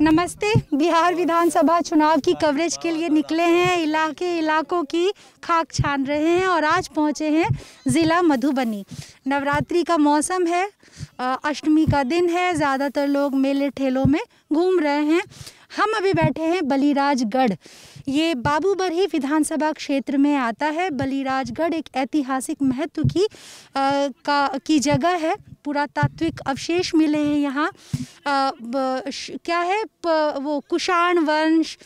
नमस्ते। बिहार विधानसभा चुनाव की कवरेज के लिए निकले हैं, इलाकों की खाक छान रहे हैं और आज पहुंचे हैं ज़िला मधुबनी। नवरात्रि का मौसम है, अष्टमी का दिन है, ज़्यादातर लोग मेले ठेलों में घूम रहे हैं। हम अभी बैठे हैं बलिराजगढ़। ये बाबूबरही विधानसभा क्षेत्र में आता है। बलिराजगढ़ एक ऐतिहासिक महत्व की जगह है। पुरातात्विक अवशेष मिले हैं यहाँ। क्या है वो कुषाण वंश,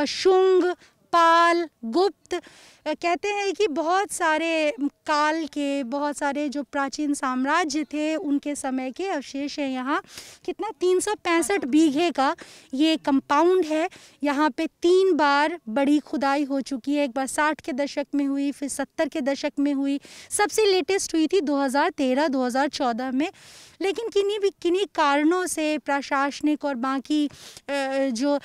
शुंग, पाल, गुप्त, कहते हैं कि बहुत सारे काल के बहुत सारे जो प्राचीन साम्राज्य थे उनके समय के अवशेष हैं यहाँ। कितना 365 बीघे का ये कंपाउंड है। यहाँ पे 3 बार बड़ी खुदाई हो चुकी है। एक बार 60 के दशक में हुई, फिर 70 के दशक में हुई, सबसे लेटेस्ट हुई थी 2013-2014 में। लेकिन किन्हीं कारणों से प्रशासनिक और बाकी जो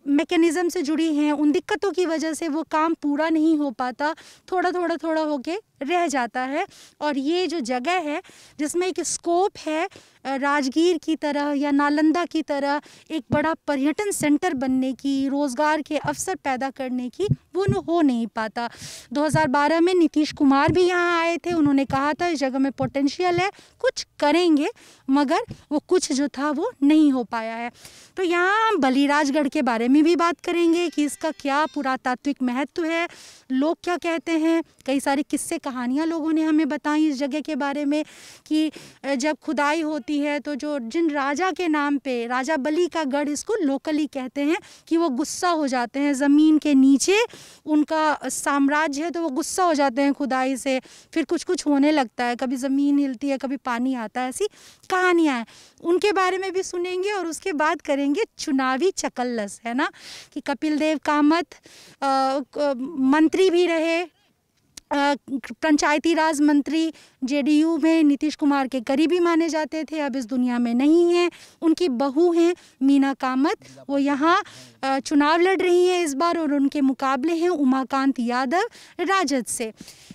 मैकेनिज़्म से जुड़ी हैं उन दिक्कतों की वजह से वो काम पूरा नहीं हो पाता, थोड़ा होके रह जाता है। और ये जो जगह है जिसमें एक स्कोप है राजगीर की तरह या नालंदा की तरह एक बड़ा पर्यटन सेंटर बनने की, रोज़गार के अवसर पैदा करने की, वो हो नहीं पाता। 2012 में नीतीश कुमार भी यहाँ आए थे। उन्होंने कहा था इस जगह में पोटेंशियल है, कुछ करेंगे, मगर वो कुछ जो था वो नहीं हो पाया है। तो यहाँ हम बलिराजगढ़ के बारे में भी बात करेंगे कि इसका क्या पुरातात्विक महत्व है, लोग क्या कहते हैं। कई सारे किस्से कहानियाँ लोगों ने हमें बताई इस जगह के बारे में कि जब खुदाई होती है तो जिन राजा के नाम पे, राजा बलि का गढ़ इसको लोकली कहते हैं, कि वो गुस्सा हो जाते हैं। ज़मीन के नीचे उनका साम्राज्य है तो वो गुस्सा हो जाते हैं खुदाई से, फिर कुछ होने लगता है, कभी ज़मीन हिलती है, कभी पानी आता है। ऐसी कहानियाँ हैं, उनके बारे में भी सुनेंगे। और उसके बाद करेंगे चुनावी चकल्लस, है ना, कि कपिल देव कामत मंत्री भी रहे, पंचायती राज मंत्री, जेडीयू में नीतीश कुमार के करीबी माने जाते थे, अब इस दुनिया में नहीं हैं। उनकी बहू हैं मीना कामत, वो यहाँ चुनाव लड़ रही हैं इस बार, और उनके मुकाबले हैं उमाकांत यादव राजद से।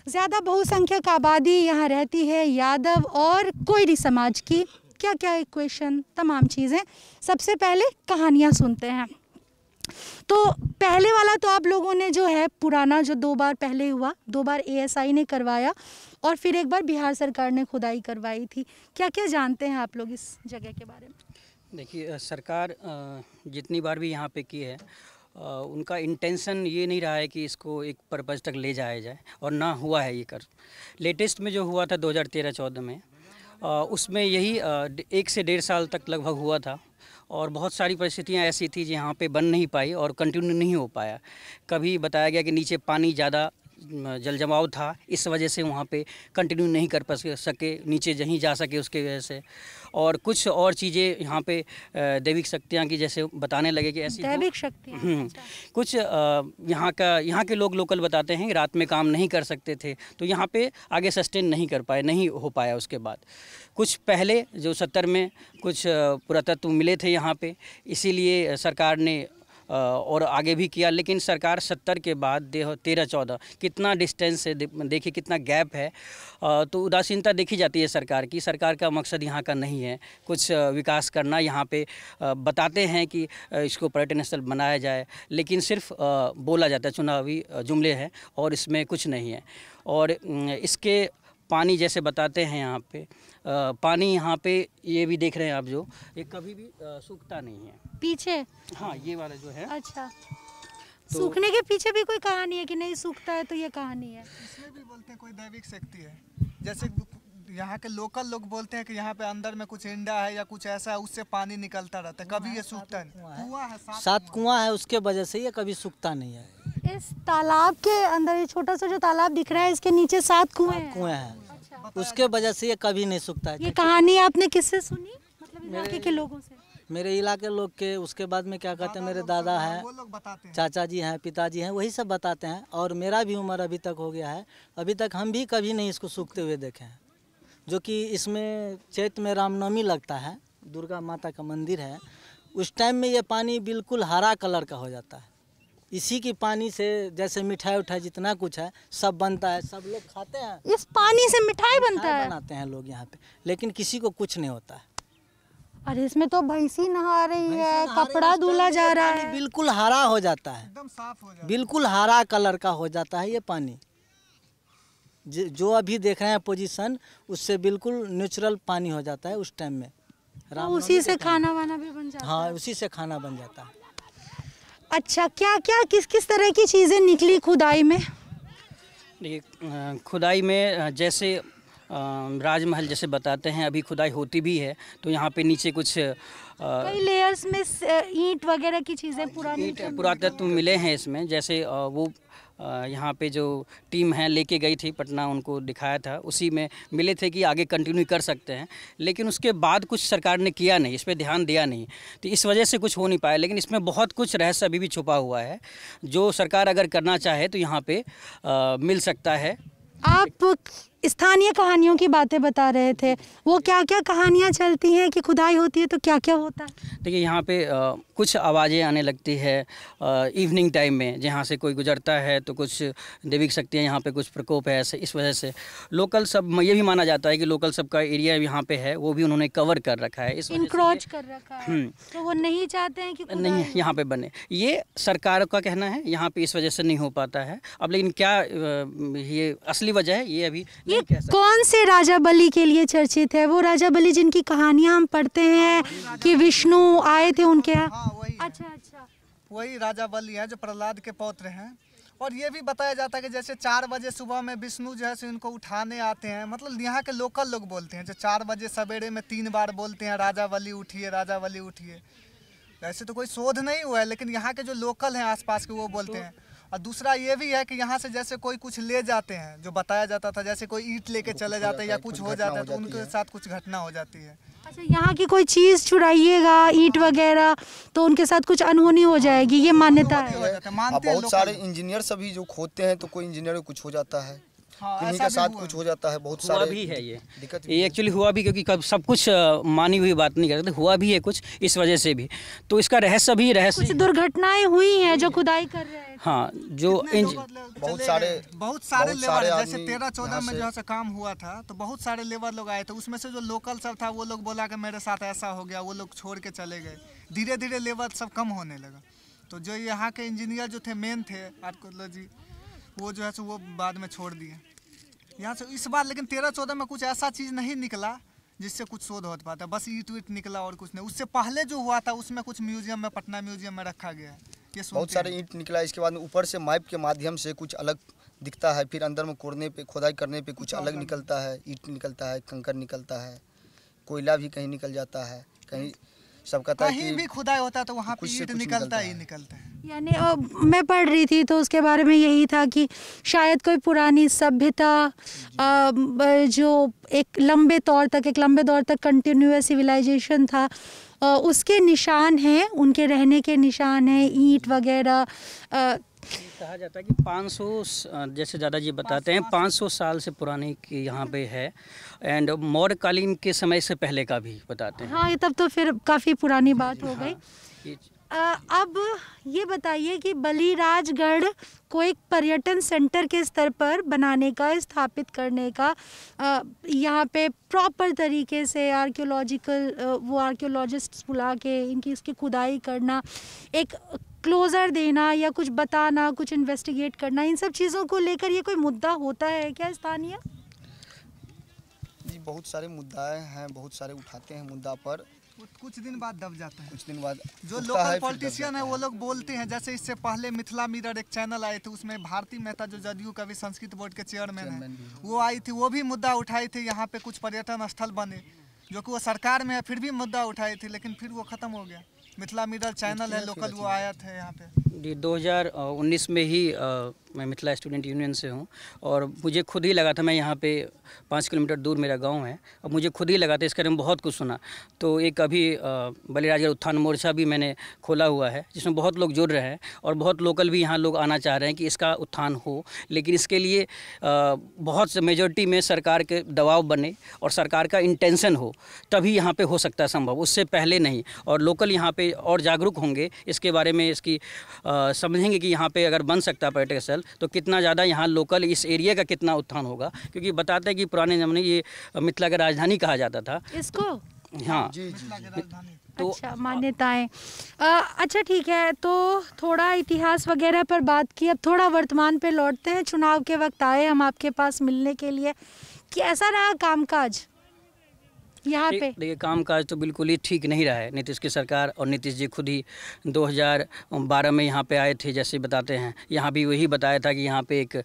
ज़्यादा बहुसंख्यक आबादी यहाँ रहती है, यादव और कोयरी समाज की। क्या क्या इक्वेशन, तमाम चीज़ें। सबसे पहले कहानियाँ सुनते हैं। तो पहले वाला तो आप लोगों ने जो है पुराना, जो 2 बार पहले हुआ, 2 बार एएसआई ने करवाया और फिर एक बार बिहार सरकार ने खुदाई करवाई थी। क्या क्या जानते हैं आप लोग इस जगह के बारे में? देखिए, सरकार जितनी बार भी यहाँ पे की है, उनका इंटेंशन ये नहीं रहा है कि इसको एक पर्पज़ तक ले जाया जाए, और ना हुआ है ये कर। लेटेस्ट में जो हुआ था 2013-14 में, उसमें यही 1 से 1.5 साल तक लगभग हुआ था। और बहुत सारी परिस्थितियाँ ऐसी थी जहाँ पे बन नहीं पाई और कंटिन्यू नहीं हो पाया। कभी बताया गया कि नीचे पानी ज़्यादा जल जमाव था, इस वजह से वहाँ पे कंटिन्यू नहीं कर सके, नीचे जहीं जा सके उसके वजह से। और कुछ और चीज़ें यहाँ पे दैविक शक्तियाँ की जैसे बताने लगे कि ऐसी दैविक शक्तियाँ कुछ यहाँ के लोग लोकल बताते हैं रात में काम नहीं कर सकते थे, तो यहाँ पे आगे सस्टेन नहीं हो पाया। उसके बाद कुछ पहले जो 70 में कुछ पुरातत्व मिले थे यहाँ पे, इसीलिए सरकार ने और आगे भी किया। लेकिन सरकार 70 के बाद 13-14 कितना डिस्टेंस है, देखिए कितना गैप है। तो उदासीनता देखी जाती है सरकार की। सरकार का मकसद यहाँ का नहीं है कुछ विकास करना। यहाँ पे बताते हैं कि इसको पर्यटन स्थल बनाया जाए, लेकिन सिर्फ बोला जाता है, चुनावी जुमले हैं और इसमें कुछ नहीं है। और इसके पानी जैसे बताते हैं यहाँ पे, पानी यहाँ पे ये भी देख रहे हैं आप, जो ये कभी भी सूखता नहीं है पीछे। हाँ, ये वाला जो है। अच्छा, तो सूखने के पीछे भी कोई कहानी है कि नहीं सूखता है, तो ये कहानी है। इसमें भी बोलते हैं कोई दैविक शक्ति है। जैसे यहाँ के लोकल लोग बोलते हैं कि यहाँ पे अंदर में कुछ इंडा है या कुछ ऐसा है, उससे पानी निकलता रहता है, कभी ये सूखता नहीं। कुआं है, 7 कुआं है, उसके वजह से ये कभी सूखता नहीं है। इस तालाब के अंदर ये छोटा सा जो तालाब दिख रहा है, इसके नीचे 7 कुएं हैं। उसके वजह से ये कभी नहीं सूखता है। ये कहानी आपने किससे सुनी, मतलब इलाके के लोगों से? मेरे इलाके लोग के, उसके बाद में क्या कहते हैं, मेरे दादा हैं, चाचा जी हैं, पिताजी हैं, वही सब बताते हैं। और मेरा भी उम्र अभी तक हो गया है, अभी तक हम भी कभी नहीं इसको सूखते हुए देखे हैं। जो कि इसमें चैत में रामनवमी लगता है, दुर्गा माता का मंदिर है, उस टाइम में ये पानी बिल्कुल हरा कलर का हो जाता है। इसी की पानी से जैसे मिठाई उठाई जितना कुछ है सब बनता है, सब लोग खाते हैं। इस पानी से मिठाई बनता है, बनाते हैं लोग यहाँ पे, लेकिन किसी को कुछ नहीं होता है। अरे इसमें तो भैंसी नहा रही है, कपड़ा धुला जा रहा है। बिल्कुल हरा हो जाता है, एकदम साफ हो जाता है। बिल्कुल हरा कलर का हो जाता है ये पानी। जो अभी देख रहे हैं पोजीशन, उससे बिल्कुल नेचुरल पानी हो जाता है उस टाइम में। तो उसी से खाना वाना भी बन जाता है। हाँ, उसी से खाना बन जाता है। अच्छा, क्या क्या किस किस तरह की चीज़ें निकली खुदाई में? देखिए, खुदाई में जैसे राजमहल जैसे बताते हैं, अभी खुदाई होती भी है तो यहाँ पे नीचे कुछ कई लेयर्स में ईंट वगैरह की चीज़ें पुरानी पुरातत्व मिले हैं इसमें। जैसे वो यहाँ पे जो टीम है लेके गई थी पटना, उनको दिखाया था, उसी में मिले थे कि आगे कंटिन्यू कर सकते हैं, लेकिन उसके बाद कुछ सरकार ने किया नहीं, इस पर ध्यान दिया नहीं, तो इस वजह से कुछ हो नहीं पाया। लेकिन इसमें बहुत कुछ रहस्य अभी भी छुपा हुआ है, जो सरकार अगर करना चाहे तो यहाँ पे मिल सकता है। आप स्थानीय कहानियों की बातें बता रहे थे, वो क्या क्या कहानियाँ चलती हैं कि खुदाई होती है तो क्या क्या होता है? देखिए, यहाँ पे कुछ आवाज़ें आने लगती है इवनिंग टाइम में, जहाँ से कोई गुजरता है तो कुछ दैविक शक्तियाँ, यहाँ पे कुछ प्रकोप है ऐसे। इस वजह से लोकल सब, ये भी माना जाता है कि लोकल सब का एरिया यहाँ पे है वो भी उन्होंने कवर कर रखा है, इस इंक्रोच कर रखा है, तो वो नहीं चाहते हैं कि नहीं यहाँ पे बने। ये सरकार का कहना है, यहाँ पे इस वजह से नहीं हो पाता है। अब लेकिन क्या ये असली वजह है ये अभी ये कौन से राजा बलि के लिए चर्चित है? वो राजा बलि जिनकी कहानियां हम पढ़ते हैं कि विष्णु आए थे उनके यहाँ। हाँ, वही है। अच्छा, वही राजा बलि है जो प्रहलाद के पौत्र हैं। और ये भी बताया जाता है कि जैसे 4 बजे सुबह में विष्णु जो है सो इनको उठाने आते हैं। मतलब यहाँ के लोकल लोग बोलते हैं, जो 4 बजे सवेरे में 3 बार बोलते हैं राजा बलि उठिए, राजा बलि उठिए। ऐसे तो कोई शोध नहीं हुआ है, लेकिन यहाँ के जो लोकल हैं आसपास के वो बोलते हैं। और दूसरा ये भी है कि यहाँ से जैसे कोई कुछ ले जाते हैं, जो बताया जाता था, जैसे कोई ईंट लेके चले जाते हैं या कुछ हो जाता है तो उनके साथ कुछ घटना हो जाती है। अच्छा, यहाँ की कोई चीज़ चुराइएगा, ईंट वगैरह, तो उनके साथ कुछ अनहोनी हो जाएगी, ये मान्यता है। बहुत सारे इंजीनियर सभी जो खोदते हैं तो कोई इंजीनियर को कुछ हो जाता है, किन्हीं के साथ कुछ हो जाता है। बहुत सारे भी है ये एक्चुअली हुआ भी, क्योंकि कब सब कुछ मानी हुई बात नहीं करते, हुआ भी है कुछ इस वजह से भी। तो इसका रहस्य भी कुछ दुर्घटनाएं हुई हैं जो खुदाई कर रहे हैं। हाँ, जो बहुत सारे लेबर, जैसे 13-14 में जो है काम हुआ था तो बहुत सारे लेबर लोग आए थे। उसमें से जो लोकल सब था वो लोग बोला कि मेरे साथ ऐसा हो गया, वो लोग छोड़ के चले गए। धीरे धीरे लेबर सब कम होने लगा। तो जो यहाँ के इंजीनियर जो थे, मेन थे आर्कियोलॉजी, वो जो है सो वो बाद में छोड़ दिए यहाँ से इस बार। लेकिन 13-14 में कुछ ऐसा चीज़ नहीं निकला जिससे कुछ शोध हो पाता, बस ईट वीट निकला और कुछ नहीं। उससे पहले जो हुआ था उसमें कुछ म्यूजियम में, पटना म्यूजियम में रखा गया है। ये बहुत सारे ईंट निकला। इसके बाद ऊपर से मैप के माध्यम से कुछ अलग दिखता है, फिर अंदर में कोड़ने पे, खुदाई करने पे कुछ अलग निकलता है। ईंट निकलता है, कंकर निकलता है, कोयला भी कहीं निकल जाता है, कहीं सब कहता है कहीं भी खुदाई होता है तो वहाँ पे ईंट निकलता ही निकलता है। यानी मैं पढ़ रही थी तो उसके बारे में यही था कि शायद कोई पुरानी सभ्यता जो एक लंबे दौर तक कंटिन्यूअस सिविलाइजेशन था, उसके निशान हैं, उनके रहने के निशान हैं, ईंट वगैरह। कहा जाता है कि 500, जैसे दादाजी बताते हैं, 500 साल से पुरानी की यहाँ पे है। एंड मौर्य कालीन के समय से पहले का भी बताते हैं। हाँ, तब तो फिर काफ़ी पुरानी बात हो गई। अब ये बताइए कि बलिराजगढ़ को एक पर्यटन सेंटर के स्तर पर बनाने का, स्थापित करने का, यहाँ पे प्रॉपर तरीके से वो आर्कियोलॉजिस्ट्स बुला के इसकी खुदाई करना, एक क्लोजर देना या कुछ बताना, कुछ इन्वेस्टिगेट करना, इन सब चीज़ों को लेकर ये कोई मुद्दा होता है क्या स्थानीय? जी, बहुत सारे मुद्दे हैं, बहुत सारे उठाते हैं मुद्दा पर, कुछ दिन बाद दब जाता है। कुछ दिन बाद जो लोकल पॉलिटिशियन है वो लोग बोलते हैं। जैसे इससे पहले मिथिला मिरर एक चैनल आए थे, उसमें भारती मेहता जो जदयू का भी संस्कृत बोर्ड के चेयरमैन है, वो आई थी, वो भी मुद्दा उठाई थी यहाँ पे कुछ पर्यटन स्थल बने, जो कि वो सरकार में है, फिर भी मुद्दा उठाई थी, लेकिन फिर वो ख़त्म हो गया। मिथिला मिरर चैनल है लोकल, वो आया था यहाँ पे। 2019 में ही मैं मिथिला स्टूडेंट यूनियन से हूँ, और मुझे खुद ही लगा था, मैं यहाँ पे 5 किलोमीटर दूर मेरा गांव है, और मुझे खुद ही लगा था, इसके बारे में बहुत कुछ सुना। तो एक अभी बलिराजगढ़ उत्थान मोर्चा भी मैंने खोला हुआ है, जिसमें बहुत लोग जुड़ रहे हैं, और बहुत लोकल भी यहाँ लोग आना चाह रहे हैं कि इसका उत्थान हो। लेकिन इसके लिए बहुत से मेजॉरिटी में सरकार के दबाव बने और सरकार का इंटेंशन हो, तभी यहाँ पे हो सकता है संभव, उससे पहले नहीं। और लोकल यहाँ पे और जागरूक होंगे इसके बारे में, इसकी समझेंगे कि यहाँ पे अगर बन सकता है पर्यटक स्थल तो कितना ज़्यादा यहाँ लोकल इस एरिया का कितना उत्थान होगा। क्योंकि बताते हैं कि पुराने ज़माने ये मिथिला का राजधानी कहा जाता था। इसको हाँ जी जी तो अच्छा, मान्यताएं। अच्छा ठीक है, तो थोड़ा इतिहास वगैरह पर बात की, अब थोड़ा वर्तमान पे लौटते हैं। चुनाव के वक्त आए हम आपके पास मिलने के लिए, कैसा रहा कामकाज यहाँ पे? देखिए, कामकाज तो बिल्कुल ही ठीक नहीं रहा है। नीतीश की सरकार और नीतीश जी खुद ही 2012 में यहाँ पे आए थे, जैसे बताते हैं। यहाँ भी वही बताया था कि यहाँ पे एक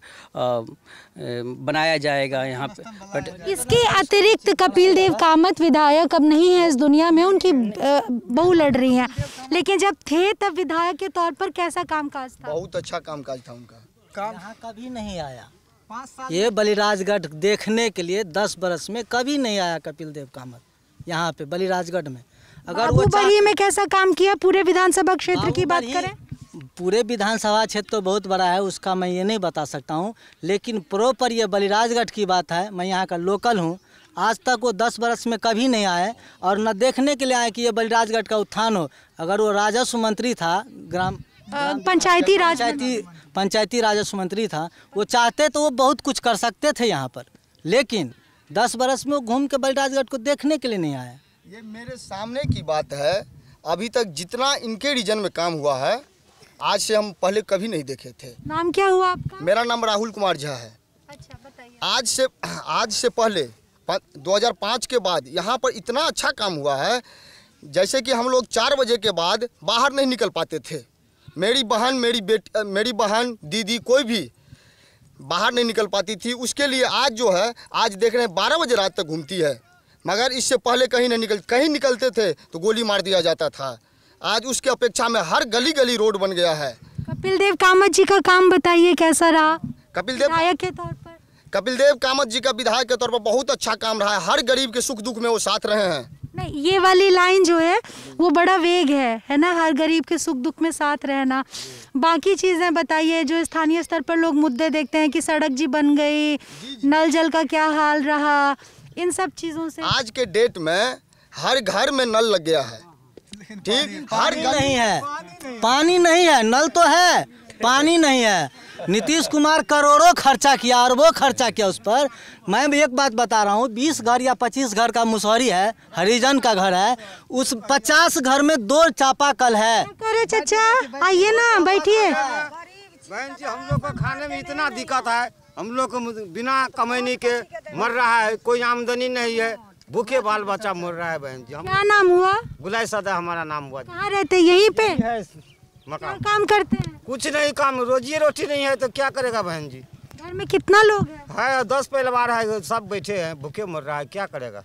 बनाया जाएगा यहाँ पे, बट इसके अतिरिक्त कपिल देव कामत विधायक अब नहीं है इस दुनिया में, उनकी बहू लड़ रही हैं, लेकिन जब थे तब विधायक के तौर पर कैसा कामकाज था? बहुत अच्छा कामकाज था उनका। यहाँ कभी नहीं आया ये बलिराजगढ़ देखने के लिए, 10 बरस में कभी नहीं आया कपिल देव कामत यहाँ पे बलिराजगढ़ में। अगर वो बाबूबरी में कैसा काम किया? पूरे विधानसभा क्षेत्र की बात करें, पूरे विधानसभा क्षेत्र तो बहुत बड़ा है, उसका मैं ये नहीं बता सकता हूँ, लेकिन प्रॉपर ये बलिराजगढ़ की बात है। मैं यहाँ का लोकल हूँ, आज तक वो 10 बरस में कभी नहीं आए और न देखने के लिए आए कि ये बलिराजगढ़ का उत्थान हो। अगर वो राजस्व मंत्री था, पंचायती राजस्व मंत्री था, वो चाहते तो वो बहुत कुछ कर सकते थे यहाँ पर, लेकिन 10 बरस में वो घूम के बलिराजगढ़ को देखने के लिए नहीं आया। ये मेरे सामने की बात है। अभी तक जितना इनके रीजन में काम हुआ है, आज से हम पहले कभी नहीं देखे थे। नाम क्या हुआ आपका? मेरा नाम राहुल कुमार झा है। अच्छा बताइए। आज से पहले 2005 के बाद यहाँ पर इतना अच्छा काम हुआ है, जैसे कि हम लोग 4 बजे के बाद बाहर नहीं निकल पाते थे। मेरी बहन दीदी कोई भी बाहर नहीं निकल पाती थी। उसके लिए आज जो है, आज देख रहे हैं 12 बजे रात तक घूमती है, मगर इससे पहले कहीं निकलते थे तो गोली मार दिया जाता था। आज उसके अपेक्षा में हर गली गली रोड बन गया है। कपिल देव कामत जी का काम बताइए कैसा रहा विधायक के तौर पर? कपिल देव कामत जी का विधायक के तौर पर बहुत अच्छा काम रहा है। हर गरीब के सुख दुख में वो साथ रहे हैं। नहीं, ये वाली लाइन जो है वो बड़ा वेग है ना, हर गरीब के सुख दुख में साथ रहना। बाकी चीज़ें बताइए जो स्थानीय स्तर पर लोग मुद्दे देखते हैं कि सड़क जी बन गई, नल जल का क्या हाल रहा, इन सब चीज़ों से। आज के डेट में हर घर में नल लग गया है, ठीक, पानी नहीं है, पानी नहीं है, नल तो है, पानी नहीं है। नीतीश कुमार करोड़ों खर्चा किया और वो खर्चा किया उस पर। मैं भी एक बात बता रहा हूँ, 20 घर या 25 घर का मुसहरी है, हरिजन का घर है, उस 50 घर में 2 चापाकल है। अरे चाचा आइए ना, बैठिए। बहन जी, हम लोग को खाने में इतना दिक्कत है, हम लोग को बिना कमाने के मर रहा है, कोई आमदनी नहीं है, भूखे बाल बच्चा मर रहा है। बहन जी, क्या नाम हुआ? गुलाई सदा हमारा नाम हुआ। कहाँ रहते? यहीं पे मकान काम करते हैं? कुछ नहीं, काम रोजी रोटी नहीं है तो क्या करेगा बहन जी। घर में कितना लोग है? 10 परिवार है, सब बैठे हैं, भूखे मर रहा है, क्या करेगा।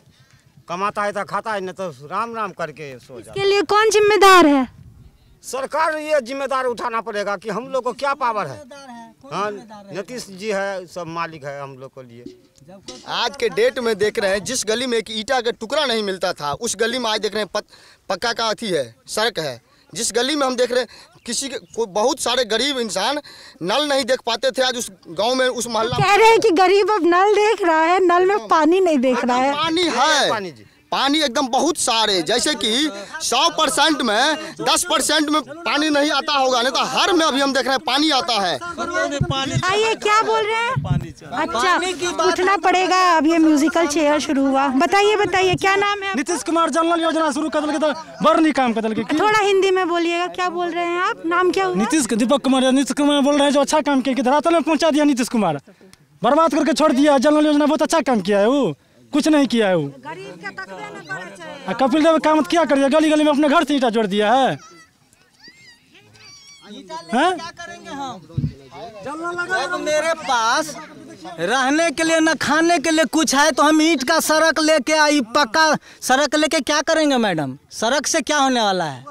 कमाता है तो खाता है, नहीं तो राम राम करके सो जाता। इसके लिए कौन जिम्मेदार है? सरकार ये जिम्मेदार उठाना पड़ेगा कि हम लोग को क्या पावर है। हाँ, नीतीश जी है, सब मालिक है हम लोग को लिए। आज के डेट में देख रहे हैं, जिस गली में एक ईटा का टुकड़ा नहीं मिलता था, उस गली में आज देख रहे हैं पक्का का अथी है, सड़क है। जिस गली में हम देख रहे हैं बहुत सारे गरीब इंसान नल नहीं देख पाते थे, आज उस गांव में, उस मोहल्ला कह रहे हैं कि गरीब अब नल देख रहा है, नल में पानी नहीं देख रहा है। पानी है, पानी एकदम बहुत सारे, जैसे कि 100% में 10% में पानी नहीं आता होगा, नहीं तो हर में अभी हम देख रहे हैं पानी आता है। आइए, क्या बोल रहे हैं? अच्छा, उठना पड़ेगा, अब ये म्यूजिकल चेयर शुरू हुआ। बताइए क्या नाम है? नीतीश कुमार जन धन योजना शुरू कर दिया, बड़ा काम कर दिया। थोड़ा हिंदी में बोलिएगा, क्या बोल रहे हैं आप? नाम क्या हुआ? दीपक कुमार। नीतीश कुमार बोल रहे हैं जो अच्छा काम किया, धरातल में पहुंचा दिया नीतीश कुमार, बर्बाद करके छोड़ दिया। जन धन योजना बहुत अच्छा काम किया है, वो कुछ नहीं किया है वो। कपिल देव कामत क्या कर दिया? गली गली में अपने घर से ईंटा जोड़ दिया है। क्या करेंगे हम? जब मेरे पास रहने के लिए न खाने के लिए कुछ है तो हम ईंट का सड़क लेके आई, पक्का सड़क लेके क्या करेंगे मैडम? सड़क से क्या होने वाला है?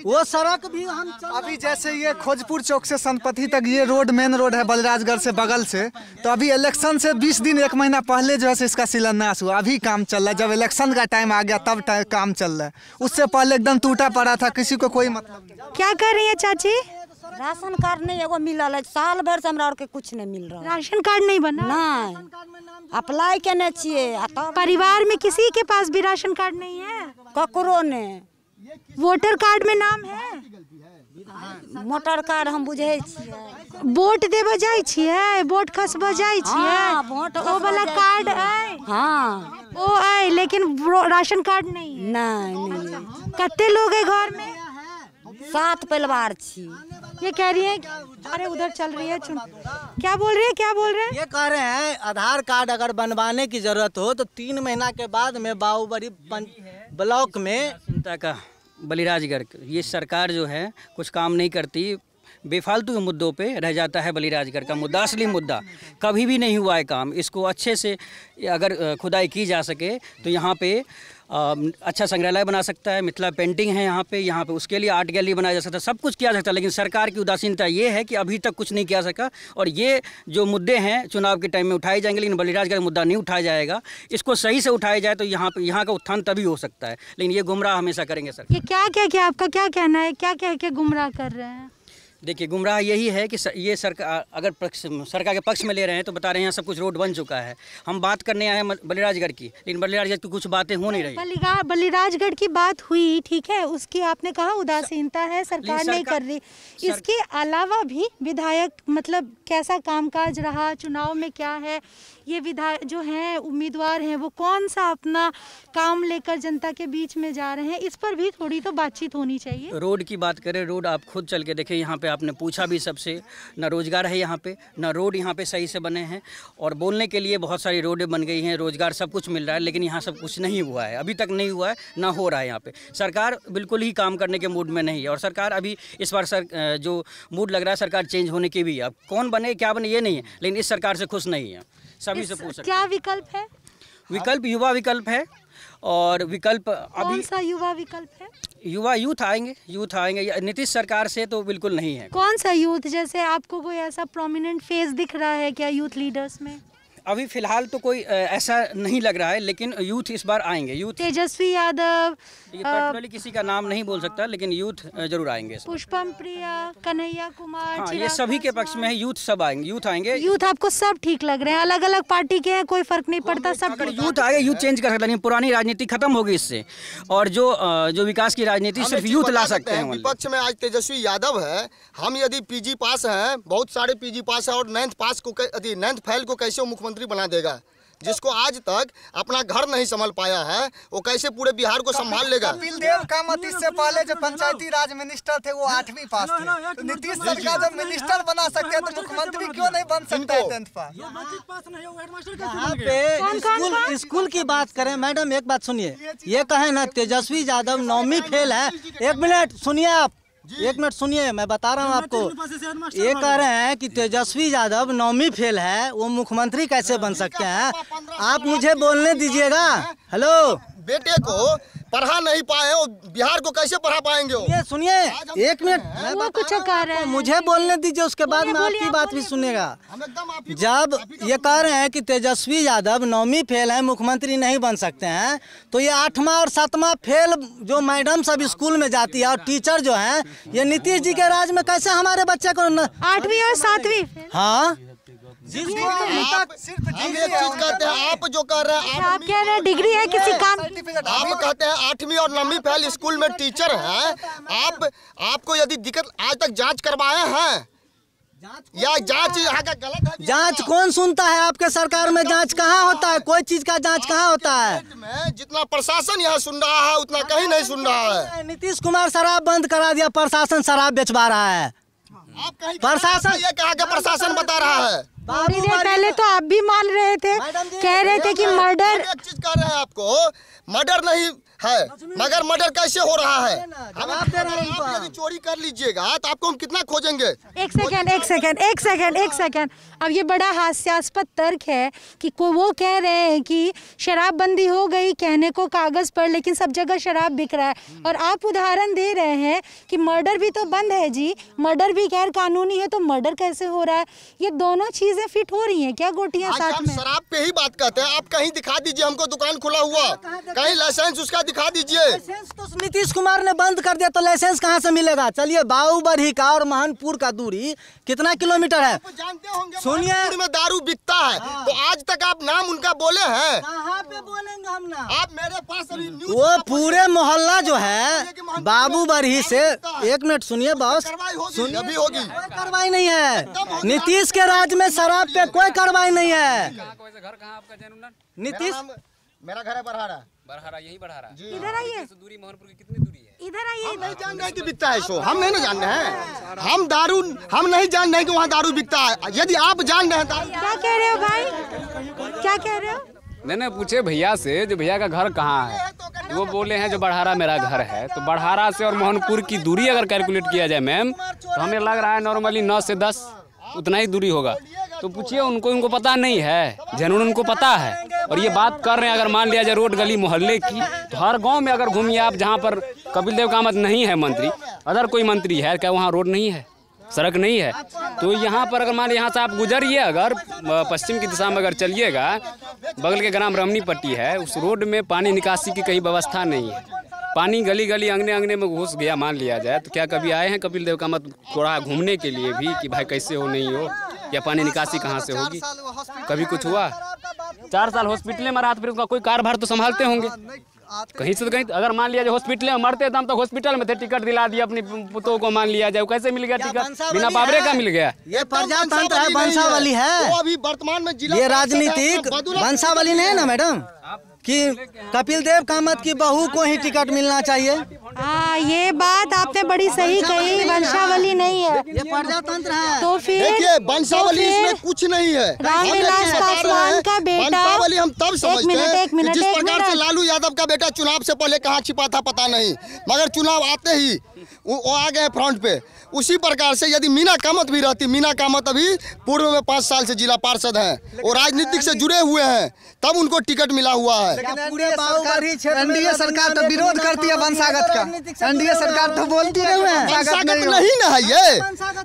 वो सड़क भी हम अभी जैसे ये खोजपुर चौक से संपत्ति तक ये रोड मेन रोड है बलिराजगढ़ से बगल से, तो अभी इलेक्शन से 20 दिन 1 महीना पहले जो है इसका शिलान्यास हुआ, अभी काम चल रहा है। जब इलेक्शन का टाइम आ गया तब काम चल रहा है, उससे पहले एकदम टूटा पड़ा था, किसी को कोई मतलब नहीं। क्या कर रही है चाची? राशन कार्ड नहीं एगो मिलल है, साल भर से हमरा के कुछ नहीं मिल रहा। राशन कार्ड नहीं बना? नहीं, अप्लाई करने छिए। परिवार में किसी के पास भी राशन कार्ड नहीं है? ककरो ने। वोटर कार्ड में नाम है? मोटर कार्ड हम बुझे छियै। वोट देबऽ जाइ छियै, वोट खसबऽ जाइ छियै। हाँ, वोट ओ वाला कार्ड है। हाँ ओ है लेकिन राशन कार्ड नहीं है। नहीं कितने लोग है घर में? 7 परिवार छी। ये कह रही है अरे उधर चल रही है क्या बोल रही है, क्या बोल रहे हैं? ये कह रहे हैं आधार कार्ड अगर बनवाने की जरूरत हो तो 3 महीना के बाद में बाहुबली ब्लॉक में चिंता का बलिराजगढ़ ये सरकार जो है कुछ काम नहीं करती, बेफालतू के मुद्दों पे रह जाता है। बलिराजगढ़ का मुद्दा असली मुद्दा कभी भी नहीं हुआ है काम। इसको अच्छे से अगर खुदाई की जा सके तो यहाँ पे अच्छा संग्रहालय बना सकता है, मिथिला पेंटिंग है यहाँ पे उसके लिए आर्ट गैलरी बनाया जा सकता है, सब कुछ किया जा सकता है। लेकिन सरकार की उदासीनता ये है कि अभी तक कुछ नहीं किया सका। और ये जो मुद्दे हैं चुनाव के टाइम में उठाए जाएंगे, लेकिन बलिराजगढ़ का मुद्दा नहीं उठाया जाएगा। इसको सही से उठाया जाए तो यहाँ का उत्थान तभी हो सकता है, लेकिन ये गुमराह हमेशा करेंगे सर। ये क्या आपका क्या कहना है, क्या कह के गुमराह कर रहे हैं? देखिए गुमराह यही है कि ये सरकार अगर सरकार के पक्ष में ले रहे हैं तो बता रहे हैं यहाँ सब कुछ रोड बन चुका है। हम बात करने आए हैं बलिराजगढ़ की, लेकिन बलिराजगढ़ की कुछ बातें हो नहीं रही। बलिराजगढ़ की बात हुई, ठीक है, उसकी आपने कहा उदासीनता है, सरकार नहीं कर रही। इसके अलावा भी विधायक मतलब कैसा कामकाज रहा चुनाव में, क्या है ये विधायक जो हैं उम्मीदवार हैं वो कौन सा अपना काम लेकर जनता के बीच में जा रहे हैं, इस पर भी थोड़ी तो बातचीत होनी चाहिए। रोड की बात करें, रोड आप खुद चल के देखें, यहाँ पे आपने पूछा भी सबसे, ना रोजगार है यहाँ पे, ना रोड यहाँ पे सही से बने हैं। और बोलने के लिए बहुत सारी रोडें बन गई हैं, रोजगार सब कुछ मिल रहा है, लेकिन यहाँ सब कुछ नहीं हुआ है, अभी तक नहीं हुआ है, ना हो रहा है। यहाँ पे सरकार बिल्कुल ही काम करने के मूड में नहीं है। और सरकार अभी इस बार जो मूड लग रहा है सरकार चेंज होने की भी, अब कौन बने क्या बने ये नहीं है, लेकिन इस सरकार से खुश नहीं है। सभी से पूछ सकते क्या विकल्प है? विकल्प युवा विकल्प है। और विकल्प अभी कौन सा युवा विकल्प है? यूथ आएंगे। नीतीश सरकार से तो बिल्कुल नहीं है। कौन सा यूथ, जैसे आपको कोई ऐसा प्रोमिनेंट फेस दिख रहा है क्या यूथ लीडर्स में? अभी फिलहाल तो कोई ऐसा नहीं लग रहा है, लेकिन यूथ इस बार आएंगे। यूथ तेजस्वी यादव, ये पर्सनली किसी का नाम नहीं बोल सकता, लेकिन यूथ जरूर आएंगे। पुष्पम प्रिया, कन्हैया कुमार, हाँ, ये सभी के पक्ष में है, यूथ सब आएंगे, यूथ आएंगे। यूथ आपको सब ठीक लग रहे हैं, अलग अलग पार्टी के हैं, कोई फर्क नहीं पड़ता, सब अगर यूथ आए, यूथ चेंज कर सकता है, लेकिन पुरानी राजनीति खत्म होगी इससे। और जो विकास की राजनीति सिर्फ यूथ ला सकते हैं। विपक्ष में आज तेजस्वी यादव है, हम यदि पीजी पास हैं, बहुत सारे पीजी पास है, और 9th फेल को कैसे मुख्यमंत्री बना देगा? जिसको आज तक अपना घर नहीं संभाल पाया है, वो कैसे पूरे बिहार को संभाल लेगा? कपिल देव कामत इससे पहले जो पंचायती राज मिनिस्टर थे वो 8वीं पास थे, तो नीतीश सरकार जब मिनिस्टर बना सकते हैं तो मुख्यमंत्री क्यों नहीं बन सकता है 10th पास? यहाँ पे स्कूल की बात करें, मैडम एक बात सुनिए, ये कहे ना तेजस्वी यादव 9वीं फेल है। 1 मिनट सुनिए, आप 1 मिनट सुनिए, मैं बता रहा हूँ आपको। ये कह रहे हैं कि तेजस्वी यादव 9वीं फेल है, वो मुख्यमंत्री कैसे बन सकते हैं? आप मुझे बोलने दीजिएगा। हेलो, बेटे को पढ़ा नहीं पाए, बिहार को कैसे पढ़ा पाएंगे? ये सुनिए 1 मिनट, वो कुछ कह रहे हैं, मुझे बोलने दीजिए, उसके बाद में आपकी बात भी सुनेगा। जब ये कह रहे हैं कि तेजस्वी यादव 9वीं फेल है, मुख्यमंत्री नहीं बन सकते हैं, तो ये 8वां और 7वां फेल जो मैडम सब स्कूल में जाती है और टीचर जो हैं, ये नीतीश जी के राज में कैसे हमारे बच्चे को 8वीं और 7वीं? हाँ, आप कहते हैं, आप जो कह रहे हैं, आप कह रहे हैं डिग्री है किसी काम, आप कहते हैं 8वीं और 9वीं फेल स्कूल में टीचर हैं। आपको यदि दिक्कत, आज तक जांच करवाए हैं या जांच यहाँ का गलत है? जांच कौन सुनता है? आपके सरकार में जांच कहाँ होता है? कोई चीज का जांच कहाँ होता है? जितना प्रशासन यहाँ सुन रहा है उतना कहीं नहीं सुन रहा है। नीतीश कुमार शराब बंद करा दिया, प्रशासन शराब बेचवा रहा है। प्रशासन ये कहा कि प्रशासन बता रहा है। थोड़ी देर पहले तो आप भी मान रहे थे, कह रहे थे कि मर्डर, एक चीज कह रहे हैं आपको, मर्डर नहीं है, मगर मर्डर कैसे हो रहा है? आप यदि चोरी कर लीजिएगा तो आपको हम कितना खोजेंगे? एक सेकंड। अब ये बड़ा हास्यास्पद तर्क है कि वो कह रहे हैं कि शराबबंदी हो गई, कहने को कागज पर, लेकिन सब जगह शराब बिक रहा है। और आप उदाहरण दे रहे हैं कि मर्डर भी तो बंद है जी, मर्डर भी गैर कानूनी है, तो मर्डर कैसे हो रहा है? ये दोनों चीजें फिट हो रही हैं क्या गोटियां साथ में? शराब पे ही बात करते हैं, आप कहीं दिखा दीजिए हमको दुकान खुला हुआ, कहीं लाइसेंस उसका दिखा दीजिए। लाइसेंस तो नीतीश कुमार ने बंद कर दिया, तो लाइसेंस कहाँ से मिलेगा? चलिए, बाबूबरही का और महनपुर का दूरी कितना किलोमीटर है? जानते होंगे सुनिए, में दारू बिकता है। तो आज तक आप नाम उनका बोले हैं? कहाँ पे बोलेंगे हम ना? आप मेरे पास अभी वो पूरे मोहल्ला जो है बाबूबरही से, एक मिनट सुनिए बॉस, सुनिए, अभी होगी। कोई कार्रवाई नहीं है। नीतीश के राज में शराब पे कोई कार्रवाई नहीं है। घर कहाँ आपका जन्म? नीतीश, मेरा घर है बरहारा। बरहारा, यही बरहारा। इधर आइए, दूरी मोहनपुर की कितनी दूरी है? इधर आइए। नहीं जान रहे कि बिकता है सो, हम नहीं जान रहे हैं। हम नहीं जान रहे कि वहाँ दारू बिकता है। यदि आप जान रहे हैं दारू। क्या कह रहे हो भाई, क्या कह रहे हो? मैंने पूछे भैया से, जो भैया का घर कहाँ है, वो बोले हैं जो बरहारा मेरा घर है। तो बरहारा से और मोहनपुर की दूरी अगर कैलकुलेट किया जाए मैम, तो हमें लग रहा है नॉर्मली 9 से 10 उतना ही दूरी होगा। तो पूछिए उनको पता नहीं है, जनून उनको पता है। और ये बात कर रहे हैं, अगर मान लिया जाए रोड गली मोहल्ले की, तो हर गांव में अगर घूमिए आप, जहां पर कपिल देव कामत नहीं है मंत्री, अदर कोई मंत्री है क्या, वहां रोड नहीं है, सड़क नहीं है। तो यहाँ पर अगर मान लीजिए यहाँ से आप गुजरिए, अगर पश्चिम की दिशा में अगर चलिएगा, बगल के ग्राम रमनी पट्टी है, उस रोड में पानी निकासी की कहीं व्यवस्था नहीं है। पानी गली गली अंगने अंगने में घुस गया मान लिया जाए। तो क्या कभी आए हैं कपिल देव कामत थोड़ा घूमने के लिए भी कि भाई कैसे हो नहीं हो, या पानी निकासी कहाँ से होगी? कभी कुछ हुआ? 4 साल हॉस्पिटल में रहा, फिर उसका कोई कारभार तो संभालते होंगे कहीं से तो कहीं। अगर मान लिया जाए हॉस्पिटल में मरते तो हम तो हॉस्पिटल में थे, टिकट दिला दिया अपनी पुतों को, मान लिया जाए कैसे मिल गया टिकट? बिना पावरे का मिल गया। ये प्रजातंत्र है, वंशावली है। वो अभी वर्तमान में ये राजनीतिक वंशावली नहीं है ना मैडम, कि कपिल देव कामत की बहू को ही टिकट मिलना चाहिए। हाँ, ये बात आपने बड़ी सही कही, वंशावली नहीं है, ये प्रजातंत्र है। तो फिर देखिए वंशावली इसमें कुछ नहीं है। रामविलास पासवान का बेटा, वंशावली हम तब समझते हैं कि जिस प्रकार से मिनट। लालू यादव का बेटा चुनाव से पहले कहाँ छिपा था पता नहीं, मगर चुनाव आते ही वो आ गए फ्रंट पे। उसी प्रकार से यदि मीना कामत भी रहती, मीना कामत अभी पूर्व में 5 साल से जिला पार्षद हैं और राजनीतिक से जुड़े हुए हैं, तब उनको टिकट मिला हुआ है। एनडीए सरकार तो विरोध करती है वंशागत का, एनडीए सरकार तो बोलती है वंशागत नहीं ना है, ये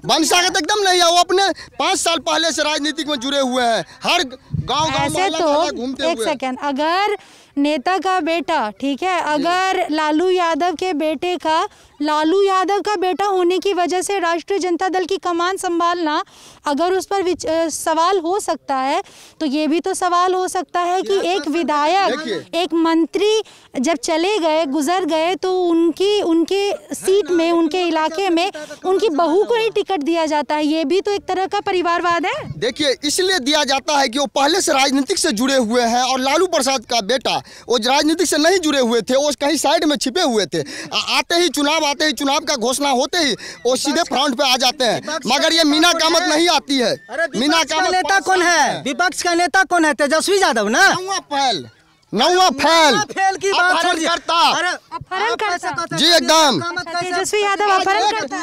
वंशागत एकदम नहीं है। वो अपने 5 साल पहले से राजनीतिक में जुड़े हुए हैं, हर गाँव ऐसे तो एक सेकंड, अगर नेता का बेटा, ठीक है, अगर लालू यादव के बेटे का, लालू यादव का बेटा होने की वजह से राष्ट्रीय जनता दल की कमान संभालना, अगर उस पर सवाल हो सकता है, तो ये भी तो सवाल हो सकता है कि एक विधायक, एक मंत्री जब चले गए, गुजर गए, तो उनके सीट में, उनके इलाके में उनकी बहू को ही टिकट दिया जाता है। ये भी तो एक तरह का परिवारवाद है। देखिए, इसलिए दिया जाता है कि वो पहले से राजनीतिक से जुड़े हुए हैं, और लालू प्रसाद का बेटा वो राजनीतिक से नहीं जुड़े हुए थे, वो कहीं साइड में छिपे हुए थे। आते ही चुनाव का घोषणा होते ही वो सीधे फ्रंट पे आ जाते हैं। मगर ये मीना कामत नहीं आती है। मीना कामत नेता कौन है? विपक्ष का नेता कौन है? तेजस्वी यादव ना। नौवा फैल की बात जी, एकदम तेजस्वी यादव अपहरण करता।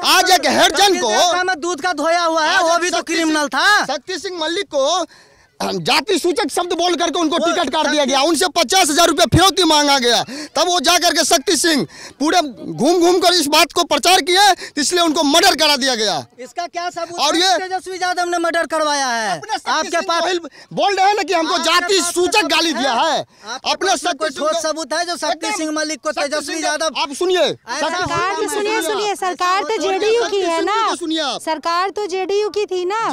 आज एक हेडजन को दूध का धोया हुआ है, वो भी तो क्रिमिनल था। शक्ति सिंह मलिक को जाति सूचक शब्द बोल करके उनको टिकट काट दिया गया, उनसे 50,000 रुपये फिरौती मांगा गया। तब वो जा करके शक्ति सिंह पूरे घूम कर इस बात को प्रचार किए, इसलिए उनको मर्डर करा दिया गया। इसका क्या सबूत? और ये तेजस्वी यादव ने मर्डर करवाया है। आपके पास बोल रहे हैं ना कि हमको जाति सूचक गाली दिया है। अपने ठोस सबूत है जो शक्ति सिंह मलिक को तेजस्वी यादव। आप सुनिए, सरकार तो सुनिए, सरकार तो जेडीयू की है ना, सरकार तो जेडीयू की थी ना।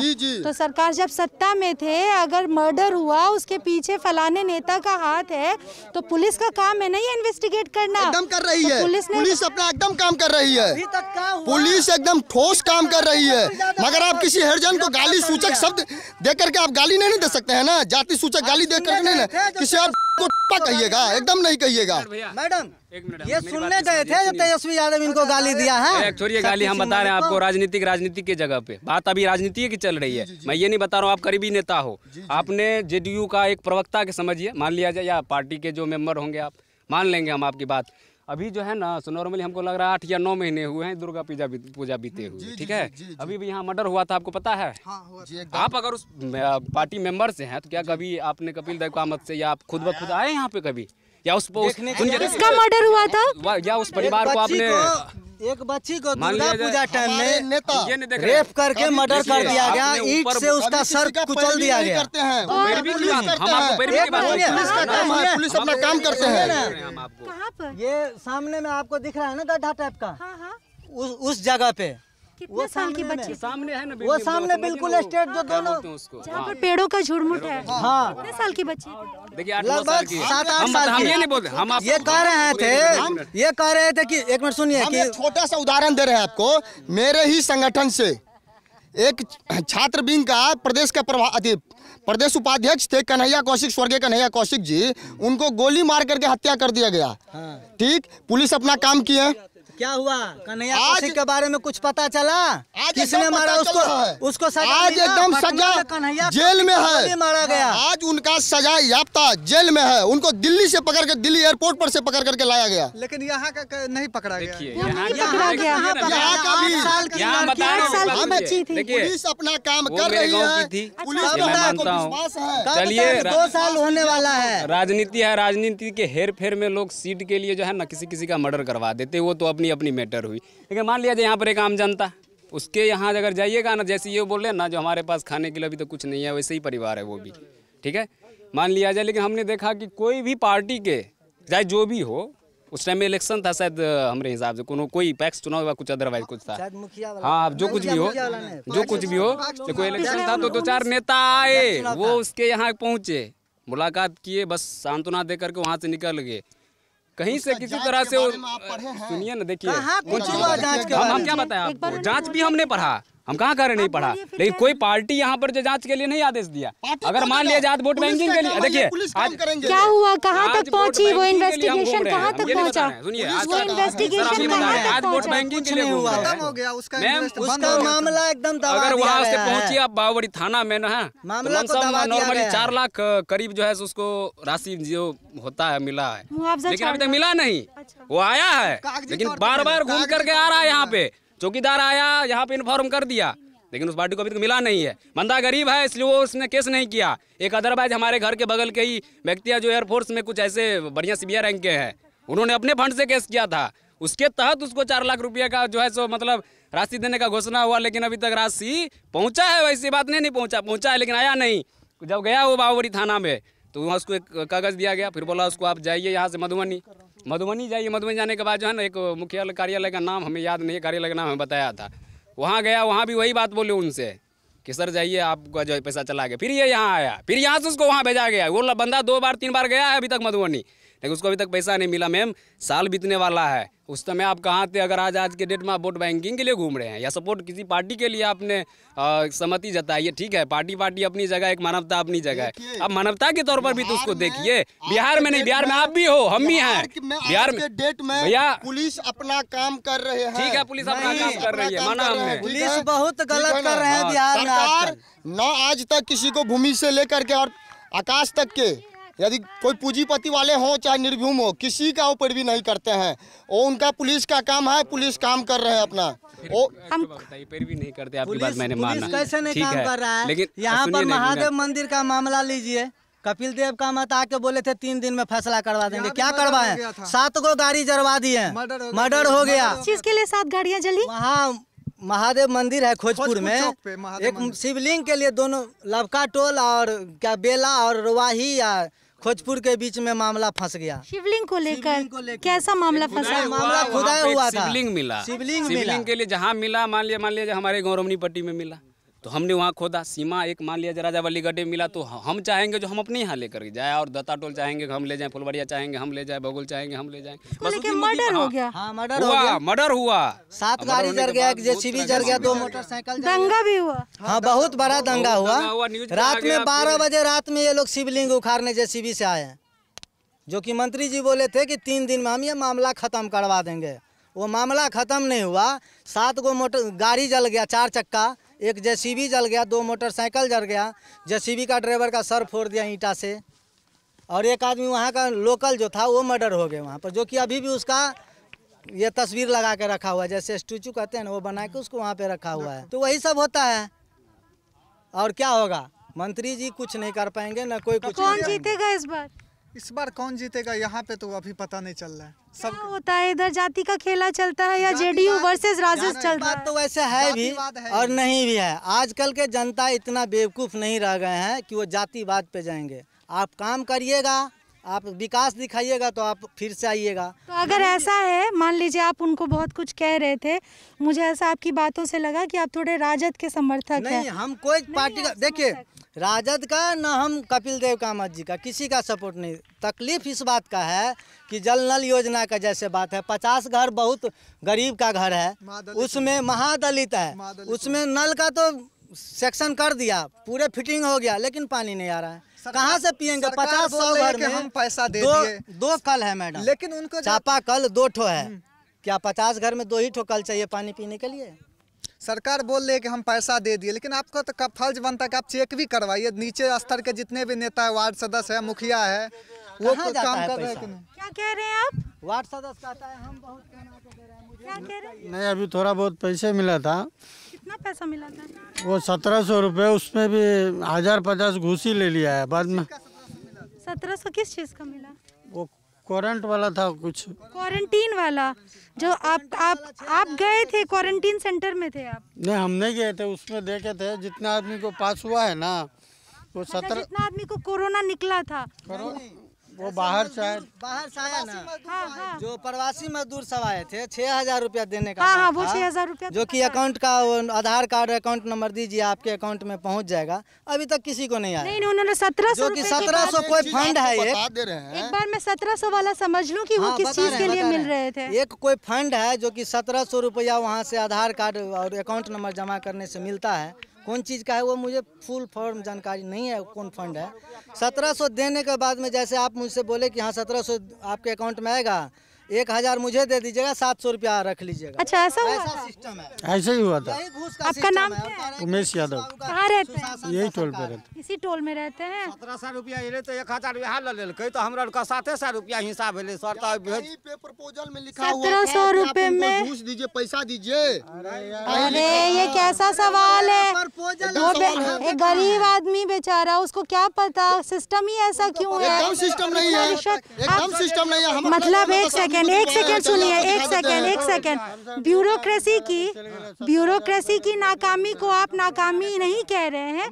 तो सरकार जब सत्ता में थे, अगर मर्डर हुआ, उसके पीछे फलाने नेता का हाथ है, तो पुलिस का काम है ना ये इन्वेस्टिगेट करना। एकदम कर रही है पुलिस अपना एकदम काम कर रही है। अभी तक क्या हुआ? पुलिस एकदम ठोस काम कर रही है। मगर आप किसी हरिजन को गाली सूचक शब्द दे करके आप गाली नहीं दे सकते हैं ना। जाति सूचक गाली दे करके नहीं ना, किसी आप को कहिएगा, एकदम नहीं कहिएगा। मैडम, ये सुनने गए थे जब तेजस्वी यादव इनको गाली दिया है। छोड़िए गाली, हम बता रहे हैं आपको राजनीति की जगह पे बात अभी राजनीति की चल रही है। मैं ये नहीं बता रहा हूँ आप करीबी नेता हो। आपने जेडीयू का एक प्रवक्ता के समझिए, मान लिया जाए, या पार्टी के जो मेंबर होंगे, आप मान लेंगे हम आपकी बात। अभी जो है ना, नॉर्मली हमको लग रहा है 8 या 9 महीने हुए हैं दुर्गा पूजा बीते हुए, ठीक है। अभी भी यहाँ मर्डर हुआ था, आपको पता है? आप अगर उस पार्टी मेंबर से हैं, तो क्या कभी आपने कपिल देव कामत से या आप खुद ब खुद आए यहाँ पे कभी, या किसका मर्डर हुआ था, या उस परिवार को आपने एक बच्ची को मान दुर्गा लिया पूजा टाइम हमारे में नेता ये नहीं देख रहे रेप करके मर्डर कर दिया गया, आपने ईंट ऊपर- से उसका सर कुचल दिया गया। करते हैं पैरवी की बात- हम आपको पैरवी की बात पुलिस पुलिस का काम है, पुलिस अपना काम करते हैं। हम आपको कहाँ पर? ये सामने में आपको दिख रहा है ना गड्ढा टाइप का, हाँ हाँ। उस जगह पे कितने साल की बच्ची? सामने है ना वो सामने बिल्कुल स्ट्रेट जो दोनों उसको जहाँ पर पेड़ों का झुरमुट है। हाँ कितने साल की बच्ची थी? देखिए 8-9 साल लगभग की है। 7-8 हम साल हम की। ये नहीं बोलते हम आप ये कह रहे थे कि एक मिनट सुनिए हम कि एक छोटा सा उदाहरण दे रहे हैं आपको। मेरे ही संगठन से एक छात्र विंग का प्रदेश उपाध्यक्ष थे कन्हैया कौशिक, स्वर्गीय कन्हैया कौशिक जी, उनको गोली मार करके हत्या कर दिया गया। ठीक, पुलिस अपना काम किया। क्या हुआ कन्हैया आज- कौशिक के बारे में कुछ पता चला? किसने एकदम मारा पता उसको? चल रहा है। उसको सजा आज मिला? एकदम पटना सजा में कन्हैया जेल में कौशिक को है। गोली मारा गया। आज उनका सजा याफ्ता जेल में है। उनको दिल्ली से पकड़ के, दिल्ली एयरपोर्ट पर से पकड़ करके लाया गया। लेकिन यहाँ का नहीं पकड़ा गया। देखिए यहाँ यहाँ नहीं पकड़ा गया। यहाँ का भी 8 साल की यहाँ लड़की, बता रहा 8 हूँ, साल बात की सुनिए। बच्ची थी। देखिए पुलिस अपना काम वो कर मेरे रही गांव है। की थी। पुलिस ये का मैं आपको मानता हूँ। विश्वास है। कब चलिए, तक 2 साल होने वाला है। राजनीति है, राजनीति के हेर फेर में लोग सीट के लिए जो है ना किसी का मर्डर करवा देते, वो तो अपनी अपनी मैटर हुई। लेकिन मान लिया जाए यहाँ पर एक आम जनता, उसके यहाँ अगर जाइएगा ना, जैसे ये बोल रहे हैं ना, जो हमारे पास खाने के लिए अभी तो कुछ नहीं है, वैसे ही परिवार है वो भी, ठीक है, मान लिया जाए। लेकिन हमने देखा कि कोई भी पार्टी के चाहे जो भी हो, उस टाइम में इलेक्शन था शायद हमारे हिसाब से कोई पैक्स चुनाव या कुछ अदरवाइज कुछ था, शायद मुखिया वाला। हाँ जो कुछ भी हो, तो कोई इलेक्शन था तो 2-4 नेता आए, वो उसके यहाँ पहुँचे, मुलाकात किए, बस सांत्वना दे करके वहाँ से निकल गए। कहीं से किसी तरह से सुनिए ना, देखिए हम क्या बताया आपको, जांच भी हमने पढ़ा, हम कहाँ कर नहीं पढ़ा, लेकिन कोई पार्टी यहाँ पर जो जांच के लिए नहीं आदेश दिया। अगर मान लिया जाए वोट बैंकिंग के लिए, देखिए आज क्या हुआ, कहाँ आज तक पहुँची वो वोट बैंकिंग के लिए हम इन्वेस्टिगेशन, घूम रहे हैं। कहाँ हम तक ये नहीं पहुँचा? बता रहे हैं, सुनिए, आज वो तक- इन्वेस्टिगेशन सर, आप ये बता कहाँ रहे हैं, तक आज वोट पहुँचा? बैंकिंग के लिए घूम रहे खत्म हो हैं। गया उसका मैम, इन्वेस्ट बंद उसका हो गया। मामला एकदम दबा अगर दिया वहाँ से गया है। पहुंची आप बावड़ी थाना में ना, मामला को दबा दिया नॉर्मली गया है। 4 लाख करीब जो है उसको राशि जो होता है मिला है, मुआवजा लेकिन अभी 4 तक मिला नहीं। वो आया है, लेकिन बार बार घूम करके आ रहा है यहाँ पे, चौकीदार आया यहाँ पे इन्फॉर्म कर दिया, लेकिन उस पार्टी को अभी तक मिला नहीं है। बंदा गरीब है इसलिए वो उसने केस नहीं किया। एक अदरवाइज हमारे घर के बगल के ही व्यक्ति है जो एयरफोर्स में कुछ ऐसे बढ़िया सीबीआई रैंक के हैं, उन्होंने अपने फंड से केस किया था, उसके तहत उसको 4 लाख रुपये का जो है सो मतलब राशि देने का घोषणा हुआ, लेकिन अभी तक राशि पहुंचा है, वैसी बात नहीं पहुंचा है, लेकिन आया नहीं। जब गया वो बावरी थाना में तो वहाँ उसको एक कागज़ दिया गया, फिर बोला उसको आप जाइए यहाँ से मधुबनी जाइए। मधुबनी जाने के बाद जो है ना एक मुख्य कार्यालय का नाम हमें याद नहीं है, कार्यालय का नाम हमें बताया था, वहाँ गया, वहाँ भी वही बात बोले उनसे कि सर जाइए आपका जो पैसा चला गया। फिर ये यहाँ आया, फिर यहाँ से उसको वहाँ भेजा गया। वो बंदा 2-3 बार गया है अभी तक मधुबनी, लेकिन उसको अभी तक पैसा नहीं मिला। मैम साल बीतने वाला है, उस समय आप कहाँ थे? अगर आज के डेट में आप वोट बैंकिंग के लिए घूम रहे हैं या सपोर्ट किसी पार्टी के लिए आपने सहमति जताई है, ठीक है, पार्टी अपनी जगह, एक मानवता अपनी जगह है। अब मानवता के तौर पर भी तो उसको देखिए। बिहार में नहीं, बिहार में आप भी हो, हम भी हैं बिहार में। डेट में भैया पुलिस अपना काम कर रहे हैं। ठीक है, पुलिस अपना काम कर रही है, माना हमने। पुलिस बहुत गलत कर रहे हैं बिहार में सरकार आजकल। न आज तक किसी को भूमि से लेकर के और आकाश तक के, यदि कोई पूंजीपति वाले हों चाहे निर्भूम हो, किसी का ऊपर भी नहीं करते हैं। वो उनका पुलिस का काम है, पुलिस काम कर रहे हैं अपना। वो हम बताइए, फिर भी नहीं करते, आपकी बात मैंने माना, पुलिस कैसे नहीं ठीक काम है, कर रहा है? लेकिन यहाँ पर सुनिए ना, महादेव मंदिर का मामला लीजिए, कपिल देव का मत आके बोले थे 3 दिन में फैसला करवा देंगे, क्या करवाए? 7 गो गाड़ी जलवा दिए, मर्डर हो गया। चीज के लिए 7 गाड़ियाँ जली। वहाँ महादेव मंदिर है खोजपुर में, चौक पे महादेव एक मंदिर। शिवलिंग के लिए दोनों लबका टोल और क्या बेला और रोवाही या खोजपुर के बीच में मामला फंस गया। शिवलिंग को शिवलिंग को लेकर लेकर। कैसा मामला फंसा? मामला खुदाया वहाँ पे हुआ एक था। शिवलिंग मिला, शिवलिंग मिला। शिवलिंग के लिए जहाँ मिला, मान लिया हमारे गौरवनी पट्टी में मिला, तो हमने वहाँ खोदा। सीमा एक मान लिया राजा वाली गड्ढे मिला, तो हम चाहेंगे जो हम अपने यहाँ लेकर जाए, और दत्ता टोल चाहेंगे हम ले जाएं, फुलवरिया चाहेंगे हम ले जाए, बगुल चाहेंगे हम ले जाएं। लेकिन मर्डर हो गया। हाँ मर्डर हो गया, मर्डर हुआ, 7 गाड़ी जल गया, एक जेसीबी जल गया, 2 मोटरसाइकिल जल गया। दंगा भी हुआ। हाँ बहुत बड़ा दंगा बहुत हुआ। दंगा हुआ, न्यूज़ में रात आ गया, में 12 बजे रात में ये लोग शिवलिंग उखाड़ने जेसीबी से आए हैं, जो कि मंत्री जी बोले थे कि 3 दिन में हम ये मामला खत्म करवा देंगे। वो मामला खत्म नहीं हुआ। 7 गो मोटर गाड़ी जल गया, 4 चक्का, एक जेसीबी जल गया, 2 मोटरसाइकिल जल गया। जेसीबी का ड्राइवर का सर फोड़ दिया ईंटा से, और एक आदमी वहाँ का लोकल जो था वो मर्डर हो गया वहाँ पर, जो कि अभी भी उसका ये तस्वीर लगा के रखा हुआ है, जैसे स्टैचू कहते हैं ना, वो बना के उसको वहाँ पे रखा हुआ है। तो वही सब होता है, और क्या होगा? मंत्री जी कुछ नहीं कर पाएंगे, ना कोई कुछ कौन नहीं करेंगे। जीतेगा इस बार? इस बार कौन जीतेगा यहाँ पे तो अभी पता नहीं चल रहा है। सब होता है इधर जाति का खेला चलता है या जेडीयू वर्सेस राजद चलता है? तो वैसे है भी और नहीं भी है। आजकल के जनता इतना बेवकूफ़ नहीं रह गए हैं कि वो जातिवाद पे जाएंगे। आप काम करिएगा, आप विकास दिखाइएगा तो आप फिर से आइएगा। तो अगर ऐसा है, मान लीजिए आप उनको बहुत कुछ कह रहे थे, मुझे ऐसा आपकी बातों से लगा कि आप थोड़े राजद के समर्थक हैं। नहीं, हम कोई पार्टी का, देखिए राजद का न हम कपिल देव कामत जी का किसी का सपोर्ट नहीं। तकलीफ इस बात का है कि जल नल योजना का जैसे बात है, 50 घर बहुत गरीब का घर है, उसमें महादलित है, उसमें नल का तो सेक्शन कर दिया, पूरे फिटिंग हो गया, लेकिन पानी नहीं आ रहा है। कहाँ से पियेंगे? 50-100 घर में हम पैसा दे दिए। दो कल है मैडम, लेकिन उनको चापा कल 2 ठो है। क्या 50 घर में 2 ही ठो कल चाहिए पानी पीने के लिए? सरकार बोल रही है कि हम पैसा दे दिए, लेकिन आपका तो कब फर्ज बनता है कि आप चेक भी करवाइए। नीचे स्तर के जितने भी नेता है, वार्ड सदस्य है, मुखिया है, वो काम कर रहे हैं कि नहीं? क्या कह रहे हैं आप? वार्ड सदस्य कहता है हम बहुत क्या कह रहे हैं? नहीं, अभी थोड़ा बहुत पैसे मिला था। कितना पैसा मिला था? वो 1700 रुपये, उसमें भी 1050 घूस ही ले लिया है बाद में। 1700 किस चीज़ का मिला? वो क्वारंट वाला था कुछ। क्वारंटीन वाला जो आप गए थे, क्वारंटीन सेंटर में थे आप? नहीं, हम नहीं गए थे, उसमें देखे थे जितना आदमी को पास हुआ है ना, वो 17। जितना आदमी को कोरोना निकला था वो बाहर से आया ना। हाँ। जो प्रवासी मजदूर सब आए थे, 6000 रुपया देने का। हाँ, वो 6000 रुपया जो कि अकाउंट का आधार कार्ड अकाउंट नंबर दीजिए, आपके अकाउंट में पहुंच जाएगा। अभी तक किसी को नहीं आया। नहीं, उन्होंने 1700 जो कि 1700 कोई फंड है। एक बार मैं 1700 वाला समझ लूं कि वो किस चीज के लिए मिल रहे थे। एक कोई फंड है जो कि 1700 रुपया वहाँ से आधार कार्ड और अकाउंट नंबर जमा करने से मिलता है। कौन चीज़ का है वो मुझे फुल फॉर्म जानकारी नहीं है, कौन फंड है। 1700 देने के बाद में जैसे आप मुझसे बोले कि हाँ 1700 आपके अकाउंट में आएगा, 1000 मुझे दे दीजिएगा, 700 रुपया रख लीजिएगा। अच्छा, ऐसा सिस्टम है। ऐसे ही हुआ था। आपका नाम क्या है? उमेश यादव। कहाँ रहते हैं? यही टोल पे रहते। इसी टोल में रहते हैं। 1700 रुपया ये तो 1000 यहाँ ले लेलकै तो हमरा का 700 रुपया हिसाब भेले। सर तो भेज पे प्रपोजल में लिखा हुआ 1700 रुपए में घूस दीजिए, पैसा दीजिए। अरे ये कैसा सवाल है? वो एक गरीब आदमी बेचारा, उसको क्या पता सिस्टम ही ऐसा क्यों है? एकदम सिस्टम नहीं है, एकदम सिस्टम नहीं है। मतलब एक सेकंड सुनिए, एक सेकंड। ब्यूरोक्रेसी की नाकामी को आप नाकामी नहीं कह रहे हैं,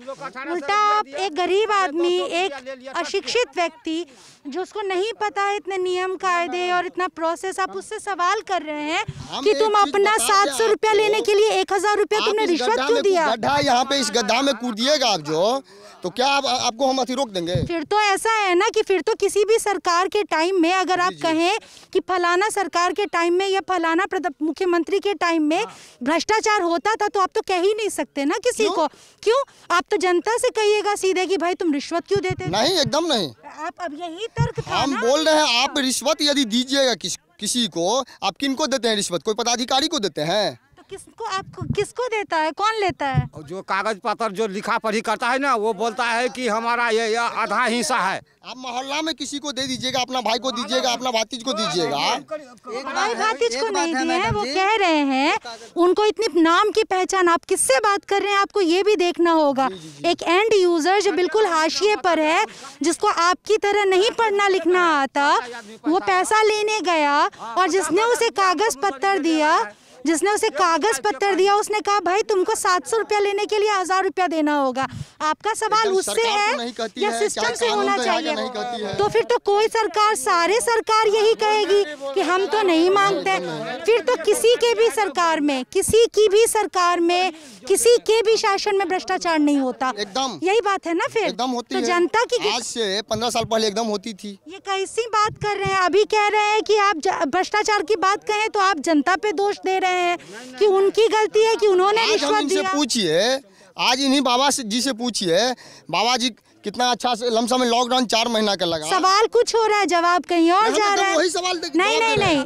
उल्टा आप एक गरीब आदमी, एक अशिक्षित व्यक्ति जिसको नहीं पता है इतने नियम कायदे और इतना प्रोसेस, आप उससे सवाल कर रहे हैं कि तुम अपना 700 रुपया लेने के लिए 1000 रुपया तुमने रिश्वत क्यों दिया? गड्ढा यहाँ पे इस गड्ढा में कूदिएगा आप जो, तो क्या आपको हम अति रोक देंगे? फिर तो ऐसा है ना कि फिर तो किसी भी सरकार के टाइम में अगर आप कहें कि फलाना सरकार के टाइम में या फलाना मुख्यमंत्री के टाइम में भ्रष्टाचार होता था, तो आप तो कह ही नहीं सकते ना किसी को। क्यों? आप तो जनता से कहिएगा सीधे कि भाई तुम रिश्वत क्यों देते? नहीं, एकदम नहीं। आप अब यही तर्क था हम बोल रहे हैं, आप रिश्वत यदि दीजिएगा किसी को, आप किनको देते हैं रिश्वत? कोई पदाधिकारी को देते हैं? किसको, आपको किसको देता है? कौन लेता है? जो कागज पत्र जो लिखा पढ़ी करता है ना, वो बोलता है कि हमारा ये आधा हिस्सा है। आप मोहल्ला में किसी को दे दीजिएगा, अपना भाई को दीजिएगा, अपना भातीज को दीजिएगा। भाई भातीज को नहीं दिए हैं, वो कह रहे हैं उनको इतनी नाम की पहचान। आप किससे बात कर रहे हैं? आपको ये भी देखना होगा। एक एंड यूजर जो बिल्कुल हाशिए पर है, जिसको आपकी तरह नहीं पढ़ना लिखना आता, वो पैसा लेने गया और जिसने उसे कागज पत्तर दिया, उसने कहा भाई तुमको 700 रुपया लेने के लिए 1000 रुपया देना होगा। आपका सवाल उससे है या सिस्टम से होना चाहिए? तो फिर तो कोई सरकार, सारे सरकार यही कहेगी कि हम तो नहीं मांगते। फिर तो किसी के भी सरकार में, किसी की भी सरकार में, किसी के भी शासन में भ्रष्टाचार नहीं होता। एकदम यही बात है ना। फिर एकदम होती तो है। जनता की आज से 15 साल पहले एकदम होती थी। ये कैसी बात कर रहे हैं? अभी कह रहे हैं कि आप भ्रष्टाचार की बात कहें तो आप जनता पे दोष दे रहे हैं कि उनकी गलती है कि उन्होंने रिश्वत दिया। पूछिए, आज इन्हीं बाबा जी से पूछिए, बाबा जी कितना अच्छा से लमसम में लॉकडाउन 4 महीना का लगा। सवाल कुछ हो रहा है, जवाब कहीं और जा रहा है। वही सवाल नहीं,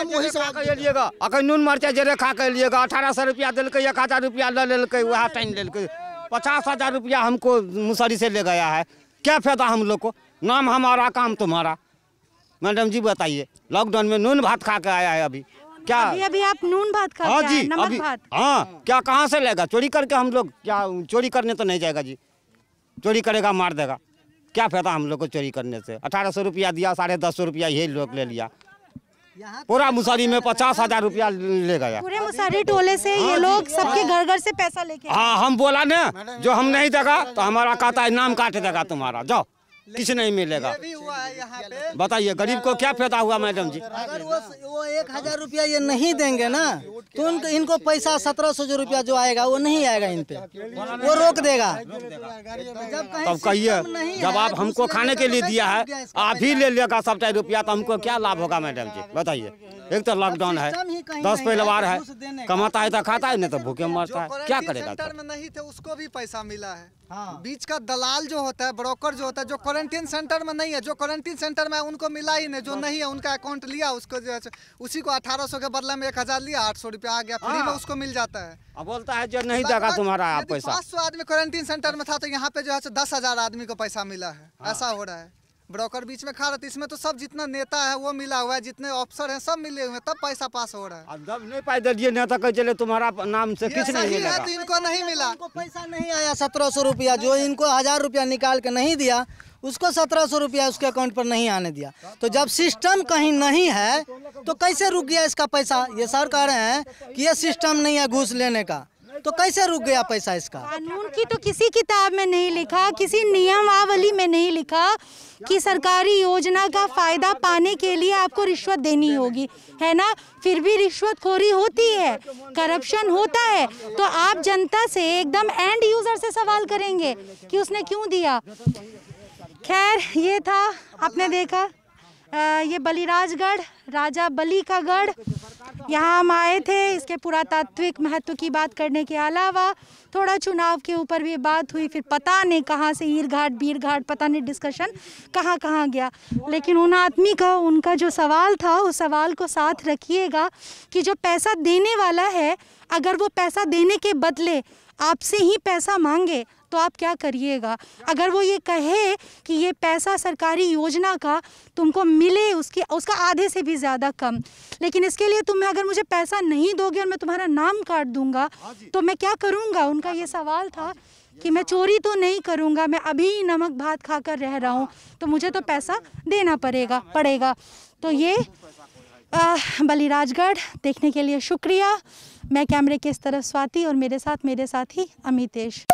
वही सवाल लिएगा। अगर नून मरचा जरे खा कर लिएगा, 1800 रुपया दिलके, 1000 रुपया ले लेलके, वह टाइम लेलके, 50,000 रुपया हमको मुसरी से ले गया है। क्या फायदा हम लोग को? नाम हमारा, काम तुम्हारा। मैडम जी बताइए, लॉकडाउन में नून भात खा के आया है अभी क्या? अभी आप नून भात खा के आए, नमक भात। हाँ, क्या कहाँ से लेगा? चोरी करके हम लोग क्या चोरी करने तो नहीं जाएगा जी। चोरी करेगा मार देगा। क्या फायदा हम लोग को चोरी करने से। 1800 रुपया दिया, 1050 रुपया यही लोग ले लिया। पूरा मुसहरी में 50,000 रुपया ले गया। पूरे मुसहरी टोले से ये लोग सबके घर घर से पैसा लेके। हाँ, हम बोला ना जो हम नहीं देगा तो हमारा कहता है नाम काट देगा तुम्हारा, जाओ किसी नहीं मिलेगा। बताइए गरीब को क्या फायदा हुआ मैडम जी। अगर वो 1000 रुपया ये नहीं देंगे ना तो इनको पैसा 1700 रुपया जो आएगा वो नहीं आएगा इन पे, वो रोक देगा। तब कहिए जब आप हमको खाने के लिए दिया है आप ही ले लेगा 70 रुपया तो हमको क्या लाभ होगा मैडम जी बताइए। एक तो लॉकडाउन है, 10 परिवार है, कमाता है तो खाता है, नहीं तो भूखे मरता है, क्या करेगा। सेंटर में नहीं थे उसको भी पैसा मिला है। बीच का दलाल जो होता है, ब्रोकर जो होता है, जो क्वारंटीन सेंटर में नहीं है, जो क्वारंटीन सेंटर में उनको मिला ही नहीं, जो नहीं है उनका अकाउंट लिया, उसको जो है उसी को 1800 के बदले में 1000 लिया, 800 रुपया आ गया फ्री में उसको मिल जाता है। अब बोलता है जो नहीं देगा तुम्हारा पैसा। 500 आदमी क्वारंटीन सेंटर में था तो यहाँ पे जो है 10,000 आदमी को पैसा मिला है। ऐसा हो रहा है, ब्रोकर बीच में खा रहा था। इसमें तो सब जितना नेता है वो मिला हुआ है, जितने अफसर हैं सब मिले हुए हैं, तब पैसा पास हो रहा है। जब नहीं पाई दिए नेता कह चले तुम्हारा नाम से किस नहीं मिलेगा। तो इनको नहीं मिला, इनको पैसा नहीं आया 1700 रुपया, जो इनको 1000 रुपया निकाल के नहीं दिया उसको 1700 रुपया उसके अकाउंट पर नहीं आने दिया। तो जब सिस्टम कहीं नहीं है तो कैसे रुक गया इसका पैसा। ये सर कह रहे हैं कि ये सिस्टम नहीं है घूस लेने का, तो कैसे रुक गया पैसा इसका। कानून की तो किसी किताब में नहीं लिखा, किसी नियमावली में नहीं लिखा कि सरकारी योजना का फायदा पाने के लिए आपको रिश्वत देनी होगी, है ना। फिर भी रिश्वतखोरी होती है, करप्शन होता है, तो आप जनता से एकदम एंड यूजर से सवाल करेंगे कि उसने क्यों दिया। खैर ये था, आपने देखा ये बलिराजगढ़, राजा बलि का गढ़, यहाँ हम आए थे इसके पुरातात्विक महत्व की बात करने के अलावा थोड़ा चुनाव के ऊपर भी बात हुई। फिर पता नहीं कहाँ से ईर घाट बीर घाट पता नहीं डिस्कशन कहाँ कहाँ गया। लेकिन उन आदमी का उनका जो सवाल था उस सवाल को साथ रखिएगा कि जो पैसा देने वाला है अगर वो पैसा देने के बदले आपसे ही पैसा मांगे तो आप क्या करिएगा। अगर वो ये कहे कि ये पैसा सरकारी योजना का तुमको मिले उसका आधे से भी ज़्यादा कम, लेकिन इसके लिए तुम अगर मुझे पैसा नहीं दोगे और मैं तुम्हारा नाम काट दूंगा तो मैं क्या करूंगा। उनका ये सवाल था कि मैं चोरी तो नहीं करूंगा, मैं अभी नमक भात खाकर रह रहा हूँ तो मुझे तो पैसा देना पड़ेगा। तो ये बलिराजगढ़ देखने के लिए शुक्रिया। मैं कैमरे के इस तरफ स्वाति और मेरे साथ ही अमितेश।